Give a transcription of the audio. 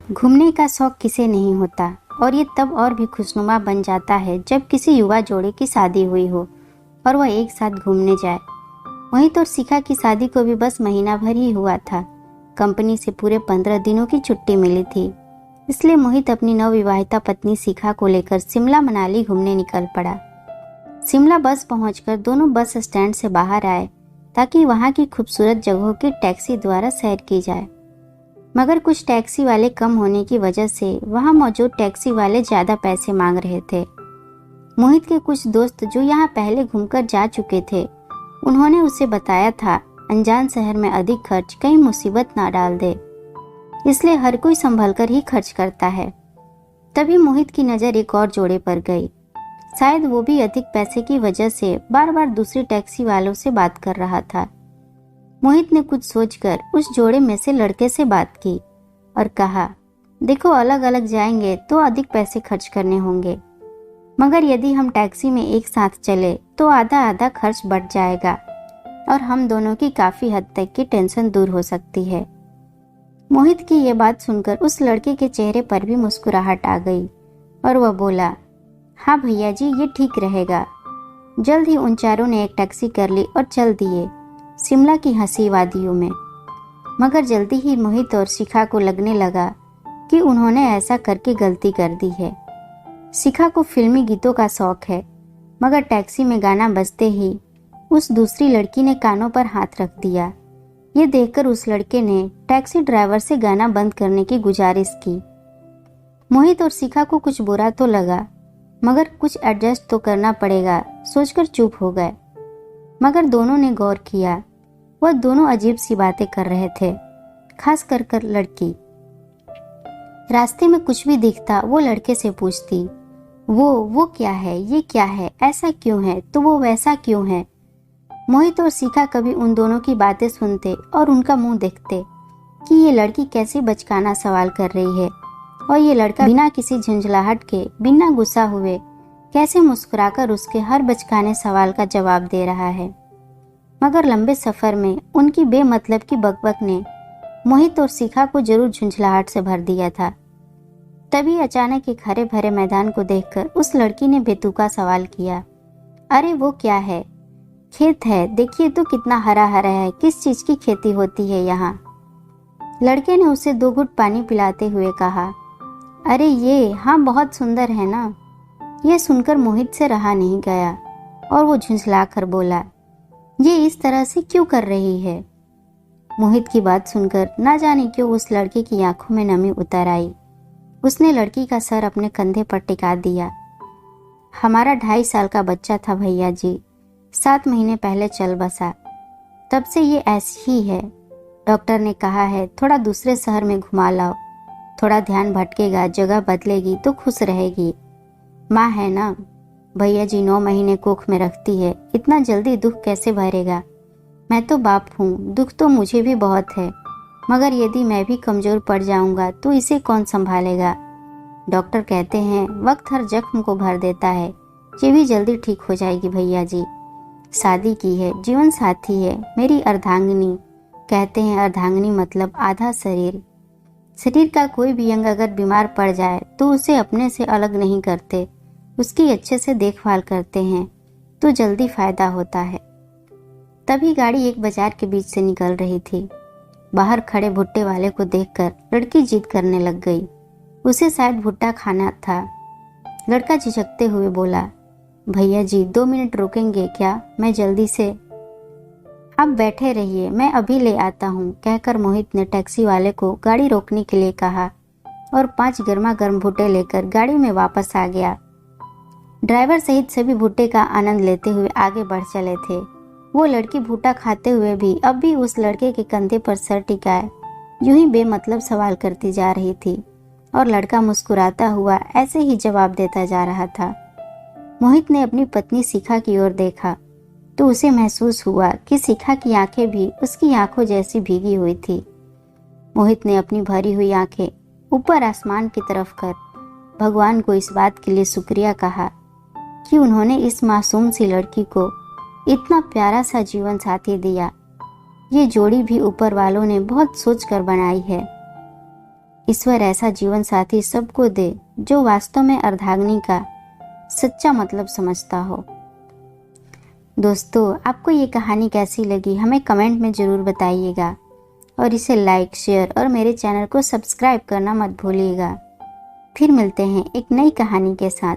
घूमने का शौक किसे नहीं होता, और ये तब और भी खुशनुमा बन जाता है जब किसी युवा जोड़े की शादी हुई हो और वह एक साथ घूमने जाए। मोहित और शिखा की शादी को भी बस महीना भर ही हुआ था। कंपनी से पूरे 15 दिनों की छुट्टी मिली थी, इसलिए मोहित अपनी नवविवाहिता पत्नी शिखा को लेकर शिमला मनाली घूमने निकल पड़ा। शिमला बस पहुंचकर दोनों बस स्टैंड से बाहर आए ताकि वहां की खूबसूरत जगहों की टैक्सी द्वारा सैर की जाए, मगर कुछ टैक्सी वाले कम होने की वजह से वहां मौजूद टैक्सी वाले ज्यादा पैसे मांग रहे थे। मोहित के कुछ दोस्त जो यहाँ पहले घूमकर जा चुके थे, उन्होंने उसे बताया था अनजान शहर में अधिक खर्च कहीं मुसीबत ना डाल दे, इसलिए हर कोई संभल कर ही खर्च करता है। तभी मोहित की नजर एक और जोड़े पर गई। शायद वो भी अधिक पैसे की वजह से बार बार दूसरी टैक्सी वालों से बात कर रहा था। मोहित ने कुछ सोचकर उस जोड़े में से लड़के से बात की और कहा, देखो, अलग अलग जाएंगे तो अधिक पैसे खर्च करने होंगे, मगर यदि हम टैक्सी में एक साथ चले तो आधा आधा खर्च बढ़ जाएगा और हम दोनों की काफी हद तक की टेंशन दूर हो सकती है। मोहित की ये बात सुनकर उस लड़के के चेहरे पर भी मुस्कुराहट आ गई और वह बोला, हाँ भैया जी, ये ठीक रहेगा। जल्द ही उन चारों ने एक टैक्सी कर ली और चल दिए शिमला की हंसी वादियों में। मगर जल्दी ही मोहित और शिखा को लगने लगा कि उन्होंने ऐसा करके गलती कर दी है। शिखा को फिल्मी गीतों का शौक है, मगर टैक्सी में गाना बजते ही उस दूसरी लड़की ने कानों पर हाथ रख दिया। ये देखकर उस लड़के ने टैक्सी ड्राइवर से गाना बंद करने की गुजारिश की। मोहित और शिखा को कुछ बुरा तो लगा, मगर कुछ एडजस्ट तो करना पड़ेगा सोचकर चुप हो गए। मगर दोनों ने गौर किया, वह दोनों अजीब सी बातें कर रहे थे, खास कर लड़की। रास्ते में कुछ भी दिखता वो लड़के से पूछती, वो क्या है, ये क्या है, ऐसा क्यों है, तो वो वैसा क्यों है। मोहित और शिखा कभी उन दोनों की बातें सुनते और उनका मुंह देखते कि ये लड़की कैसे बचकाना सवाल कर रही है और ये लड़का बिना किसी झुंझलाहट के, बिना गुस्सा हुए कैसे मुस्कुराकर उसके हर बचकाने सवाल का जवाब दे रहा है। मगर लंबे सफर में उनकी बेमतलब की बकबक ने मोहित और शिखा को जरूर झुंझलाहट से भर दिया था। तभी अचानक एक हरे भरे मैदान को देखकर उस लड़की ने बेतुका सवाल किया, अरे वो क्या है? खेत है, देखिए तो कितना हरा हरा है, किस चीज की खेती होती है यहाँ? लड़के ने उसे 2 घुट पानी पिलाते हुए कहा, अरे ये, हाँ बहुत सुंदर है ना। यह सुनकर मोहित से रहा नहीं गया और वो झुंझला कर बोला, ये इस तरह से क्यों कर रही है? मोहित की बात सुनकर ना जाने क्यों उस लड़के की आंखों में नमी उतर आई। उसने लड़की का सर अपने कंधे पर टिका दिया। हमारा 2.5 साल का बच्चा था भैया जी, 7 महीने पहले चल बसा, तब से ये ऐसी ही है। डॉक्टर ने कहा है थोड़ा दूसरे शहर में घुमा लाओ, थोड़ा ध्यान भटकेगा, जगह बदलेगी तो खुश रहेगी। माँ है ना, भैया जी 9 महीने कोख में रखती है, इतना जल्दी दुख कैसे भरेगा? मैं तो बाप हूँ, दुख तो मुझे भी बहुत है, मगर यदि मैं भी कमजोर पड़ जाऊंगा तो इसे कौन संभालेगा? डॉक्टर कहते हैं वक्त हर जख्म को भर देता है, ये भी जल्दी ठीक हो जाएगी भैया जी। शादी की है, जीवन साथी है, मेरी अर्धांगिनी। कहते हैं अर्धांगिनी मतलब आधा शरीर। शरीर का कोई भी अंग अगर बीमार पड़ जाए तो उसे अपने से अलग नहीं करते, उसकी अच्छे से देखभाल करते हैं तो जल्दी फायदा होता है। तभी गाड़ी एक बाजार के बीच से निकल रही थी। बाहर खड़े भुट्टे वाले को देखकर लड़की जिद करने लग गई, उसे शायद भुट्टा खाना था। लड़का झिझकते हुए बोला, भैया जी 2 मिनट रुकेंगे क्या? मैं जल्दी से। आप बैठे रहिए, मैं अभी ले आता हूँ, कहकर मोहित ने टैक्सी वाले को गाड़ी रोकने के लिए कहा और 5 गर्मा गर्म भुट्टे लेकर गाड़ी में वापस आ गया। ड्राइवर सहित सभी भुट्टे का आनंद लेते हुए आगे बढ़ चले थे। वो लड़की भुट्टा खाते हुए भी अब भी उस लड़के के कंधे पर सर टिकाए यूं ही बेमतलब सवाल करती जा रही थी और लड़का मुस्कुराता हुआ ऐसे ही जवाब देता जा रहा था। मोहित ने अपनी पत्नी शिखा की ओर देखा तो उसे महसूस हुआ कि शिखा की आंखें भी उसकी आंखों जैसी भीगी हुई थी। मोहित ने अपनी भरी हुई आंखें ऊपर आसमान की तरफ कर भगवान को इस बात के लिए शुक्रिया कहा कि उन्होंने इस मासूम सी लड़की को इतना प्यारा सा जीवन साथी दिया। ये जोड़ी भी ऊपर वालों ने बहुत सोच कर बनाई है। ईश्वर ऐसा जीवन साथी सबको दे जो वास्तव में अर्धांगिनी का सच्चा मतलब समझता हो। दोस्तों, आपको ये कहानी कैसी लगी हमें कमेंट में ज़रूर बताइएगा और इसे लाइक, शेयर और मेरे चैनल को सब्सक्राइब करना मत भूलिएगा। फिर मिलते हैं एक नई कहानी के साथ।